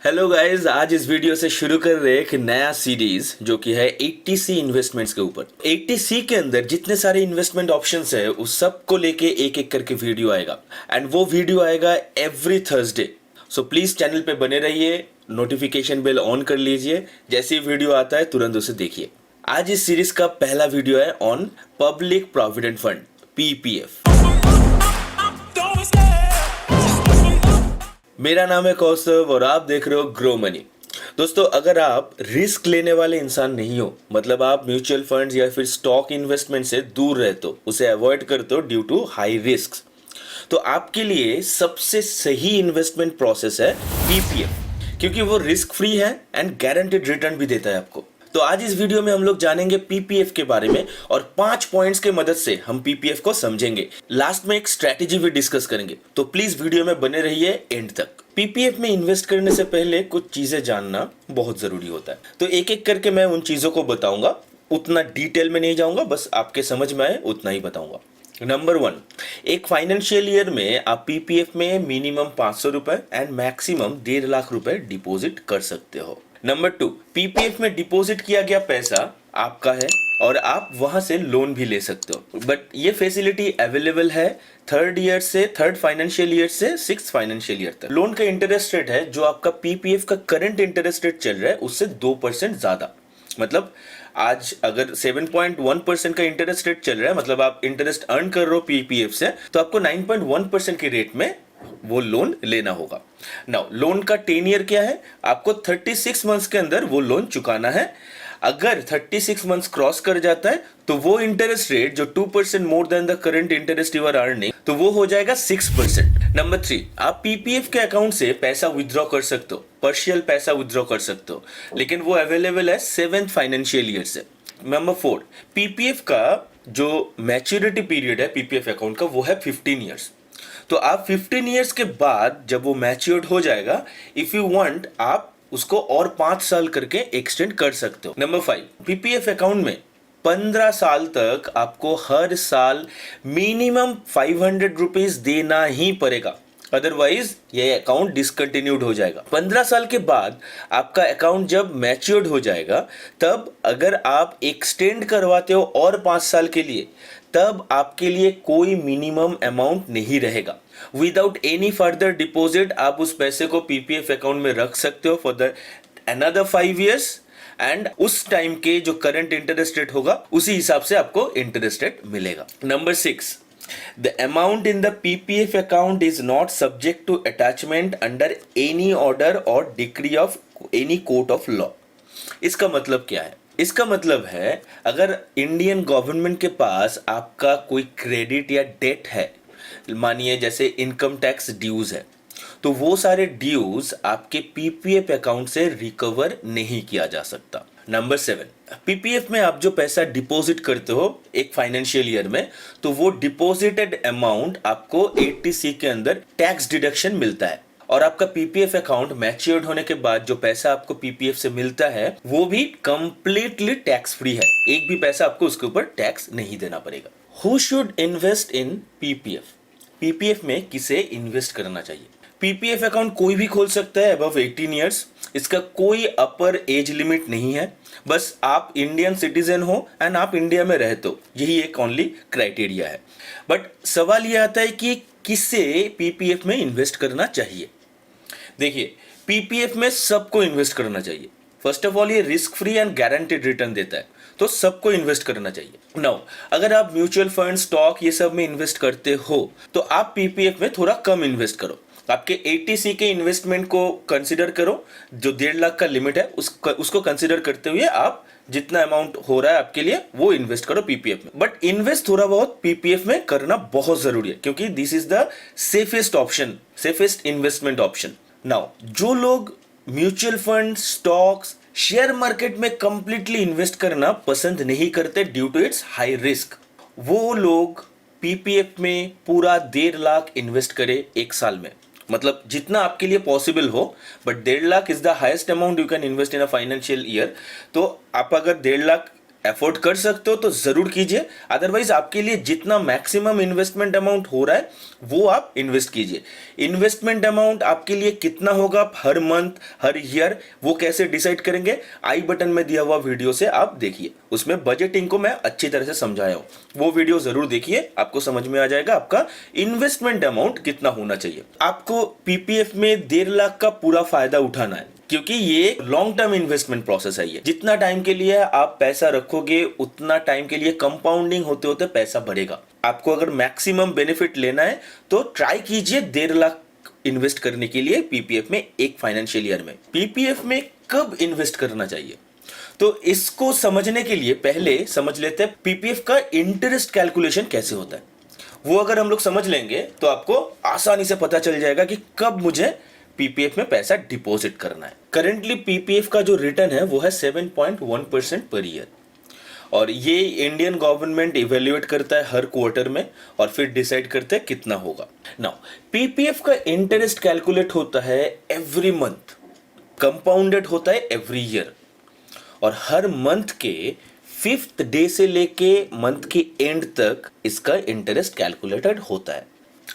Hello guys, आज इस video से शुरू कर रहे हैं एक नया सीरीज जो कि है 80C इन्वेस्टमेंट्स के ऊपर। 80C के अंदर जितने सारे इन्वेस्टमेंट ऑप्शंस है उस सब को लेके एक एक करके वीडियो आएगा एंड वो वीडियो आएगा every Thursday. So please channel पे बने रहिए, नोटिफिकेशन बेल ऑन कर लीजिए, जैसे ही वीडियो आता है तुरंत उसे देखिए। आज इस सीरीज का पहला वीडियो है on public provident fund PPF। मेरा नाम है कौस्तव और आप देख रहे हो ग्रो मनी। दोस्तों, अगर आप रिस्क लेने वाले इंसान नहीं हो, मतलब आप म्यूचुअल फंड्स या फिर स्टॉक इन्वेस्टमेंट से दूर रहते हो, उसे अवॉइड करते हो ड्यू टू हाई रिस्क, तो आपके लिए सबसे सही इन्वेस्टमेंट प्रोसेस है PPF, क्योंकि वो रिस्क फ्री है एंड गारंटेड रिटर्न भी देता है आपको। तो आज इस वीडियो में हम लोग जानेंगे PPF के बारे में और 5 पॉइंट्स के मदद से हम PPF को समझेंगे। लास्ट में एक स्ट्रेटेजी भी डिस्कस करेंगे, तो प्लीज वीडियो में बने रहिए एंड तक। PPF में इन्वेस्ट करने से पहले कुछ चीजें जानना बहुत जरूरी होता है, तो एक एक करके मैं उन चीजों को बताऊंगा। उतना डिटेल में नहीं जाऊंगा, बस आपके समझ में आए उतना ही बताऊंगा। नंबर 1, एक फाइनेंशियल ईयर में आप PPF में मिनिमम 500 रुपए एंड मैक्सिमम 1.5 लाख रुपए डिपॉजिट कर सकते हो। नंबर 2, PPF में डिपॉजिट किया गया पैसा आपका है और आप वहां से लोन भी ले सकते हो, बट ये फैसिलिटी अवेलेबल है थर्ड फाइनेंशियल ईयर से 6th फाइनेंशियल ईयर तक। लोन का इंटरेस्ट रेट है जो आपका PPF का करंट इंटरेस्ट रेट चल रहा है उससे 2% ज्यादा। मतलब आज अगर 7.1% का इंटरेस्ट रेट चल रहा है, मतलब आप इंटरेस्ट अर्न कर रहे हो PPF से, तो आपको 9.1% के रेट में वो लोन लेना होगा। नाउ लोन का 10 ईयर क्या है, आपको 36 मंथ्स के अंदर वो लोन चुकाना है। अगर 36 मंथ्स क्रॉस कर जाता है तो वो इंटरेस्ट रेट जो 2% more than the current interest you are earning, तो वो हो जाएगा 6%। नंबर 3, आप PPF के अकाउंट से पैसा विथड्रॉ कर सकते हो, पार्शियल पैसा विथड्रॉ कर सकते हो, लेकिन वो अवेलेबल है 7th फाइनेंशियल ईयर से। नंबर 4, PPF का जो मैच्योरिटी पीरियड है PPF अकाउंट का वो है 15 ईयर्स। तो आप 15 ईयर्स के बाद जब वो मैच्योर्ड हो जाएगा, इफ यू वांट आप उसको और 5 साल करके एक्सटेंड कर सकते हो। नंबर 5, PPF अकाउंट में 15 साल तक आपको हर साल मिनिमम 500 रुपीज देना ही पड़ेगा, अदरवाइज ये अकाउंट डिसकंटिन्यूड हो जाएगा। 15 साल के बाद आपका अकाउंट जब मैच्योर्ड हो जाएगा, तब अगर आप एक्सटेंड करवाते हो और 5 साल के लिए, तब आपके लिए कोई मिनिमम अमाउंट नहीं रहेगा। विदाउट एनी फर्दर डिपॉजिट आप उस पैसे को PPF अकाउंट में रख सकते हो for the another 5 years and उस टाइम के जो करंट इंटरेस्ट रेट होगा उसी हिसाब से आपको इंटरेस्ट रेट मिलेगा। Number 6, the amount in the PPF account is not subject to attachment under any order or decree of any court of law। इसका मतलब क्या है? इसका मतलब है अगर इंडियन गवर्नमेंट के पास आपका कोई क्रेडिट या डेट है, मानिए जैसे इनकम टैक्स ड्यूज है, तो वो सारे ड्यूज आपके PPF अकाउंट से रिकवर नहीं किया जा सकता। नंबर 7, PPF में आप जो पैसा डिपॉजिट करते हो एक फाइनेंशियल ईयर में, तो वो डिपॉजिटेड अमाउंट आपको 80C के अंदर टैक्स डिडक्शन मिलता है, और आपका PPF अकाउंट मैच्योर्ड होने के बाद जो पैसा आपको PPF से मिलता है वो भी कंप्लीटली टैक्स फ्री है, एक भी पैसा आपको उसके ऊपर टैक्स नहीं देना पड़ेगा। Who should invest in PPF? PPF में किसे इन्वेस्ट करना चाहिए? PPF अकाउंट कोई भी खोल सकता है अबव 18 ईयर्स, इसका कोई अपर एज लिमिट नहीं है, बस आप इंडियन सिटीजन हो एंड आप इंडिया में रहते हो, यही एक ओनली क्राइटेरिया है। बट सवाल यह आता है कि किसे PPF में इन्वेस्ट करना चाहिए। देखिए, PPF में सबको इन्वेस्ट करना चाहिए। फर्स्ट ऑफ ऑल ये risk free and guaranteed return देता है, तो सबको इन्वेस्ट करना चाहिए। नाउ अगर आप म्यूचुअल फंड, स्टॉक ये सब में इन्वेस्ट करते हो, तो आप PPF में थोड़ा कम इन्वेस्ट करो। आपके 80C के इन्वेस्टमेंट को कंसीडर करो, जो 1.5 लाख का लिमिट है उसको कंसीडर करते हुए आप जितना अमाउंट हो रहा है आपके लिए वो इन्वेस्ट करो PPF में। बट इन्वेस्ट थोड़ा बहुत PPF में करना बहुत जरूरी है, क्योंकि this is the safest option, safest investment option. Now जो लोग mutual fund, stocks, share market में कंप्लीटली इन्वेस्ट करना पसंद नहीं करते due to its high risk, वो लोग PPF में पूरा 1.5 लाख इन्वेस्ट करे एक साल में, मतलब जितना आपके लिए पॉसिबल हो, but 1.5 lakh is the highest amount you can invest in a financial year. तो आप अगर 1.5 लाख अफोर्ड कर सकते हो तो जरूर कीजिए, अदरवाइज आपके लिए जितना मैक्सिमम इन्वेस्टमेंट अमाउंट हो रहा है वो आप इन्वेस्ट कीजिए। इन्वेस्टमेंट अमाउंट आपके लिए कितना होगा हर मंथ, हर ईयर, वो कैसे डिसाइड करेंगे, आई बटन में दिया हुआ वीडियो से आप देखिए, उसमें बजटिंग को मैं अच्छी तरह से समझाया हूं, वो वीडियो जरूर देखिए, आपको समझ में आ जाएगा आपका इन्वेस्टमेंट अमाउंट कितना होना चाहिए। आपको पीपीएफ में 1.5 लाख का पूरा फायदा उठाना है, क्योंकि ये लॉन्ग टर्म इन्वेस्टमेंट प्रोसेस है। ये जितना टाइम के लिए आप पैसा रखोगे उतना टाइम के लिए कंपाउंडिंग होते होते पैसा बढ़ेगा। आपको अगर मैक्सिमम बेनिफिट लेना है तो ट्राई कीजिए 1.5 लाख इन्वेस्ट करने के लिए पीपीएफ में एक फाइनेंशियल ईयर में। पीपीएफ में कब इन्वेस्ट करना चाहिए, तो इसको समझने के लिए पहले समझ लेते हैं पीपीएफ का इंटरेस्ट कैलकुलेशन कैसे होता है। वो अगर हम लोग समझ लेंगे तो आपको आसानी से पता चल जाएगा कि कब मुझे पीपीएफ में पैसा डिपॉजिट करना है। करेंटली पीपीएफ का जो रिटर्न है वो है 7.1% पर ईयर, और ये इंडियन गवर्नमेंट इवेल्युएट करता है हर क्वार्टर में और फिर डिसाइड करते हैं कितना होगा। नाउ पीपीएफ का इंटरेस्ट कैलकुलेट होता है एवरी मंथ, कंपाउंडेड होता है एवरी ईयर, और हर मंथ के 5th डे से लेके मंथ के एंड तक इसका इंटरेस्ट कैलकुलेटेड होता है।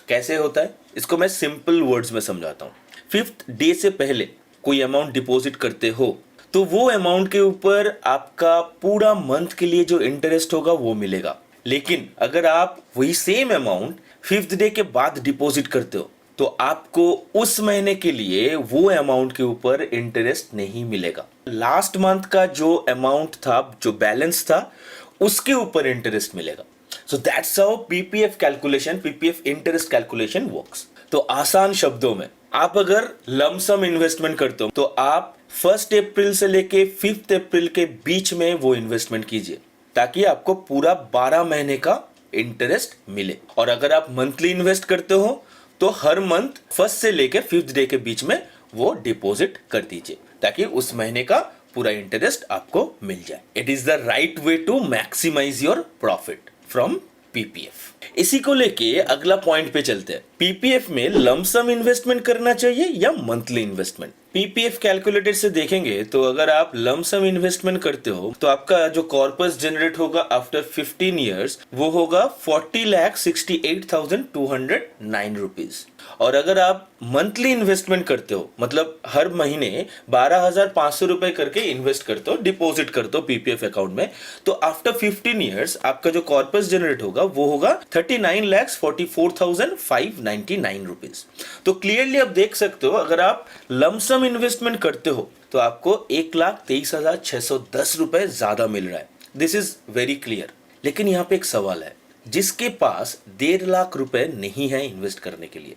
कैसे होता है इसको मैं सिंपल वर्ड्स में समझाता हूं। 5th डे से पहले कोई अमाउंट डिपॉजिट करते हो तो वो अमाउंट के ऊपर आपका पूरा मंथ के लिए जो इंटरेस्ट होगा वो मिलेगा। लेकिन अगर आप वही सेम अमाउंट 5th डे के बाद डिपॉजिट करते हो तो आपको उस महीने के लिए वो अमाउंट के ऊपर इंटरेस्ट नहीं मिलेगा। लास्ट मंथ का जो अमाउंट था, जो बैलेंस था, उसके ऊपर इंटरेस्ट मिलेगा। So that's how PPF calculation, PPF interest calculation works. तो आसान शब्दों में आप अगर लमसम इन्वेस्टमेंट करते हो तो आप 1 अप्रैल से लेके 5 अप्रैल के बीच में वो इन्वेस्टमेंट कीजिए ताकि आपको पूरा 12 महीने का इंटरेस्ट मिले। और अगर आप मंथली इन्वेस्ट करते हो तो हर मंथ 1 से लेके 5th डे के बीच में वो डिपॉजिट कर दीजिए ताकि उस महीने का पूरा इंटरेस्ट आपको मिल जाए। It is the right way to maximise your profit from PPF. इसी को लेके अगला पॉइंट पे चलते हैं। पीपीएफ में लमसम इन्वेस्टमेंट करना चाहिए या मंथली इन्वेस्टमेंट। पीपीएफ कैलकुलेटर से देखेंगे तो अगर आप लमसम इन्वेस्टमेंट करते हो तो आपका जो कॉर्पस जनरेट होगा आफ्टर 15 इयर्स वो होगा 40,68,209 रुपीज। और अगर आप मंथली इन्वेस्टमेंट करते हो, मतलब हर महीने 12,500 रुपए करके इन्वेस्ट करते हो, डिपॉजिट करते हो पीपीएफ अकाउंट में, तो आफ्टर 15 इयर्स आपका जो कॉर्पस जनरेट होगा वो होगा 39,44,599 रुपीज। तो क्लियरली आप देख सकते हो अगर आप लमसम इन्वेस्टमेंट करते हो तो आपको 1,23,610 रुपए ज्यादा मिल रहा है। This is very clear. लेकिन यहाँ पे एक सवाल है, जिसके पास 1.5 लाख रुपए नहीं है इन्वेस्ट करने के लिए,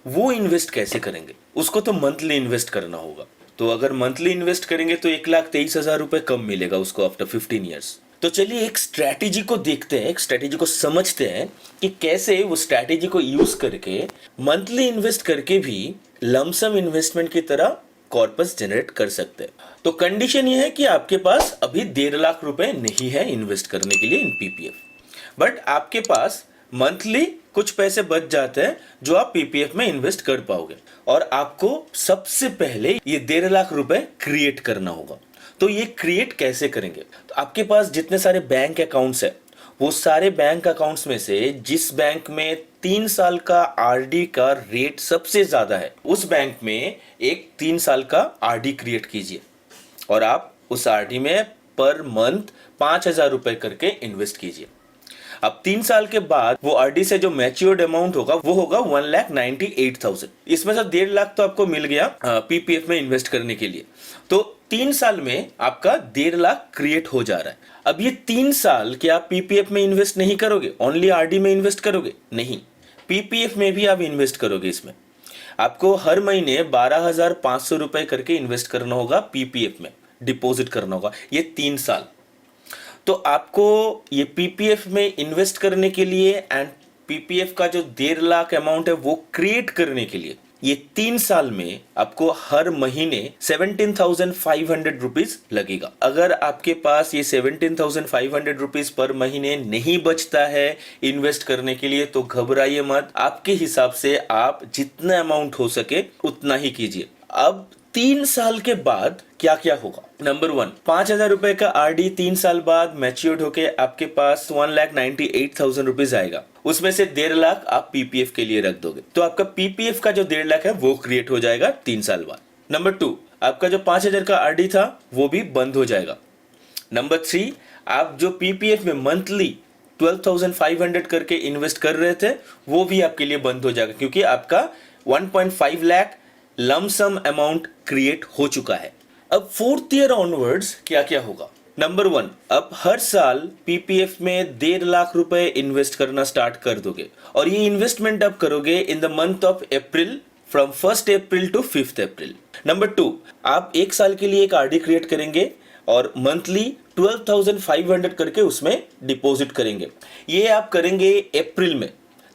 वो इन्वेस्ट कैसे करेंगे? उसको तो मंथली इन्वेस्ट करना होगा। तो अगर मंथली इन्वेस्ट करेंगे तो 1,23,000 रुपए कम मिलेगा उसको आफ्टर 15 इयर्स। तो चलिए एक स्ट्रैटेजी को देखते हैं, एक स्ट्रैटेजी को समझते हैं कि कैसे वो स्ट्रैटेजी को यूज करके मंथली इन्वेस्ट करके भी लमसम इन्वेस्टमेंट की तरह कॉर्पस जनरेट कर सकते हैं। तो कंडीशन ये है कि आपके पास अभी 1.5 लाख रुपए नहीं है इन्वेस्ट करने के लिए इन पीपीएफ, बट आपके पास मंथली कुछ पैसे बच जाते हैं जो आप पीपीएफ में इन्वेस्ट कर पाओगे। और आपको सबसे पहले ये 1.5 लाख रुपए क्रिएट करना होगा। तो ये क्रिएट कैसे करेंगे? तो आपके पास जितने सारे बैंक अकाउंट्स है, वो सारे बैंक अकाउंट्स में से जिस बैंक में 3 साल का आरडी का रेट सबसे ज्यादा है, उस बैंक में एक 3 साल का आरडी क्रिएट कीजिए और आप उस आरडी में पर मंथ 5,000 रुपए करके इन्वेस्ट कीजिए। अब 3 साल के बाद वो आरडी से जो मैच्योर्ड अमाउंट होगा वो होगा 1,98,000। इसमें से 1.5 लाख तो आपको मिल गया पीपीएफ में इन्वेस्ट करने के लिए। तो 3 साल में आपका 1.5 लाख क्रिएट हो जा रहा है। अब ये 3 साल क्या आप पीपीएफ में इन्वेस्ट नहीं करोगे, ओनली आरडी में इन्वेस्ट करोगे? नहीं, पीपीएफ में भी आप इन्वेस्ट करोगे। इसमें आपको हर महीने 12,500 रुपए करके इन्वेस्ट करना होगा, पीपीएफ में डिपॉजिट करना होगा, ये 3 साल। तो आपको ये पीपीएफ में इन्वेस्ट करने के लिए एंड पीपीएफ का जो 1.5 लाख अमाउंट है वो क्रिएट करने के लिए ये 3 साल में आपको हर महीने 17,500 रुपीज लगेगा। अगर आपके पास ये 17,500 रुपीज पर महीने नहीं बचता है इन्वेस्ट करने के लिए तो घबराइए मत, आपके हिसाब से आप जितना अमाउंट हो सके उतना ही कीजिए। अब 3 साल के बाद क्या क्या होगा। नंबर 1, 5,000 रुपए का आरडी 3 साल बाद मैच्योर्ड होके आपके पास 1,98,000 रुपीज आएगा। उसमें से 1.5 लाख आप पीपीएफ के लिए रख दोगे, तो आपका पीपीएफ का जो 1.5 लाख है वो क्रिएट हो जाएगा 3 साल बाद। नंबर 2, आपका जो 5,000 का आरडी था वो भी बंद हो जाएगा। नंबर 3, आप जो पीपीएफ में मंथली 12,500 करके इन्वेस्ट कर रहे थे वो भी आपके लिए बंद हो जाएगा, क्योंकि आपका 1.5 लाख लमसम अमाउंट क्रिएट हो चुका है। अब 4th ईयर ऑनवर्ड्स क्या क्या होगा। नंबर 1, अब हर साल पीपीएफ में 1.5 लाख रुपए इन्वेस्ट करना स्टार्ट कर दोगे, और ये इन्वेस्टमेंट आप करोगे in the month of April, from 1st April to 5th April. Number 2, आप 1 साल के लिए एक आरडी क्रिएट करेंगे और मंथली 12,500 करके उसमें डिपॉजिट करेंगे। ये आप करेंगे अप्रैल में,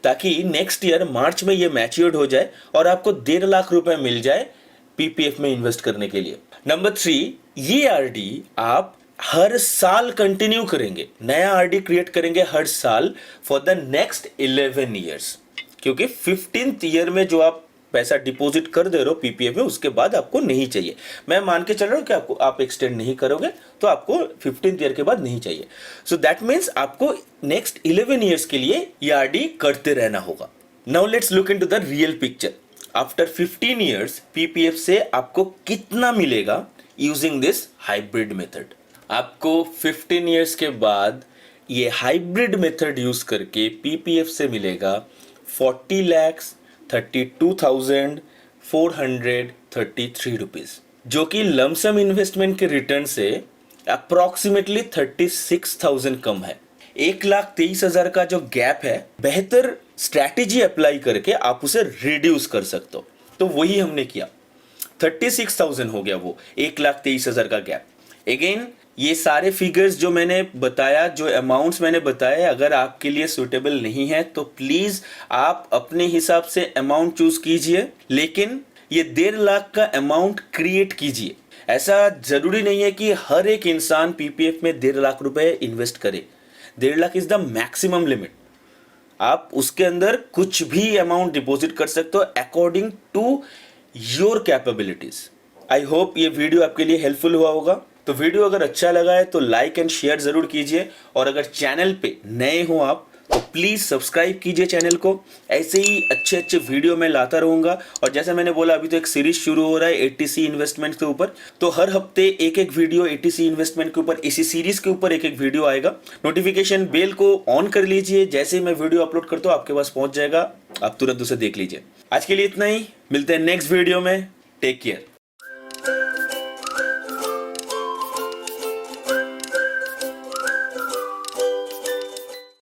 ताकि नेक्स्ट ईयर मार्च में ये मैच्योर्ड हो जाए और आपको 1.5 लाख रुपए मिल जाए पीपीएफ में इन्वेस्ट करने के लिए। नंबर 3, ये आरडी आप हर साल कंटिन्यू करेंगे, नया आरडी क्रिएट करेंगे हर साल फॉर द नेक्स्ट 11 ईयर्स, क्योंकि 15th ईयर में जो आप पैसा डिपॉजिट कर दे रहे हो पीपीएफ में उसके बाद आपको नहीं चाहिए। मैं मान के चल रहा हूं कि आप एक्सटेंड नहीं करोगे तो आपको 15th ईयर के बाद नहीं चाहिए। सो दैट मीन्स आपको नेक्स्ट 11 ईयर्स के लिए ये आरडी करते रहना होगा। Now let's look into the real picture. After 15 years PPF से आपको कितना मिलेगा यूजिंग दिस हाइब्रिड मेथड। आपको 15 ईयर्स के बाद ये हाइब्रिड मेथड यूज करके पीपीएफ से मिलेगा 40,32,433 रुपीज, जो कि लमसम इन्वेस्टमेंट के रिटर्न से अप्रोक्सीमेटली 36,000 कम है। 1,23,000 का जो गैप है, बेहतर स्ट्रैटेजी अप्लाई करके आप उसे रिड्यूस कर सकते हो। तो वही हमने किया, 36,000 हो गया वो 1,23,000 का गैप। अगेन ये सारे फिगर्स जो मैंने बताया, जो अमाउंट्स मैंने बताए, अगर आपके लिए सुटेबल नहीं है तो प्लीज आप अपने हिसाब से अमाउंट चूज कीजिए, लेकिन ये 1.5 लाख का अमाउंट क्रिएट कीजिए। ऐसा जरूरी नहीं है कि हर एक इंसान पीपीएफ में 1.5 लाख रुपए इन्वेस्ट करे। 1.5 lakh is the maximum limit. आप उसके अंदर कुछ भी अमाउंट डिपॉजिट कर सकते हो according to your capabilities. I hope ये वीडियो आपके लिए हेल्पफुल हुआ होगा। तो वीडियो अगर अच्छा लगा है तो लाइक एंड शेयर जरूर कीजिए, और अगर चैनल पे नए हो आप तो प्लीज सब्सक्राइब कीजिए चैनल को। ऐसे ही अच्छे अच्छे वीडियो मैं लाता रहूंगा, और जैसा मैंने बोला अभी तो एक सीरीज शुरू हो रहा है एटीसी इन्वेस्टमेंट के ऊपर, तो हर हफ्ते एक एक वीडियो एटीसी इन्वेस्टमेंट के ऊपर, इसी सीरीज के ऊपर एक एक वीडियो आएगा। नोटिफिकेशन बेल को ऑन कर लीजिए, जैसे ही मैं वीडियो अपलोड करता हूँ आपके पास पहुंच जाएगा, आप तुरंत उसे देख लीजिए। आज के लिए इतना ही, मिलते हैं नेक्स्ट वीडियो में। Take care.